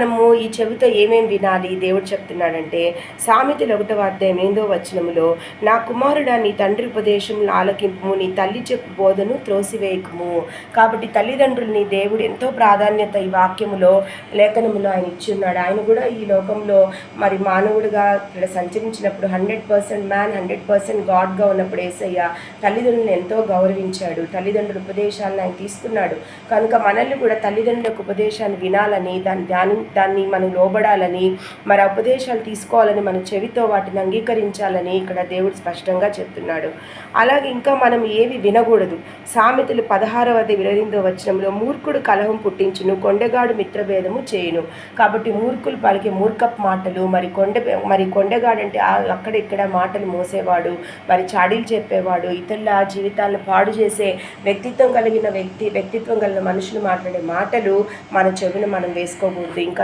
మనము ఈ చెవితో ఏమేం వినాలి దేవుడు చెప్తున్నాడంటే, సామెతలు 1వ అధ్యాయం 8వ వచనములో, నా కుమారుడా నీ తండ్రి ఉపదేశం ఆలకింపుము, నీ తల్లి చెప్పు బోధను త్రోసివేయకుము. కాబట్టి తల్లిదండ్రుల్ని దేవుడు ఎంతో ప్రాధాన్యత ఈ వాక్యములో లేఖనములో ఆయన ఇచ్చున్నాడు. ఆయన కూడా ఈ లోకంలో మరి మానవుడిగా ఇక్కడ సంచరించినప్పుడు 100% మ్యాన్ 100% గాడ్గా ఉన్నప్పుడు యేసయ్య తల్లిదండ్రులను ఎంతో గౌరవించాడు. తల్లిదండ్రుల ఉపదేశాలను ఆయన తీసుకున్నాడు. కనుక మనల్ని కూడా తల్లిదండ్రుల యొక్క ఉపదేశాన్ని వినాలని, దాన్ని మనం లోబడాలని, మరి ఉపదేశాలు తీసుకోవాలని, మన చెవితో వాటిని అంగీకరించాలని ఇక్కడ దేవుడు స్పష్టంగా చెప్తున్నాడు. అలాగే ఇంకా మనం ఏవి వినకూడదు. సామెతలు 16వ అధ్యాయం 28వ వచనంలో, మూర్ఖుడు కలహం పుట్టించును, కొండగాడు మిత్రభేదము చేయును. కాబట్టి మూర్ఖులు పలికే మూర్ఖపు మాటలు, మరి కొండగాడంటే అక్కడ ఇక్కడ మాటలు మోసేవాడు, మరి చాడీలు చెప్పేవాడు, ఇతరుల జీవితాలను పాడు చేసే వ్యక్తిత్వం కలిగిన మనుషులు మాట్లాడే మాటలు మన చెవిన మనం వేసుకోకూడదు. ఇంకా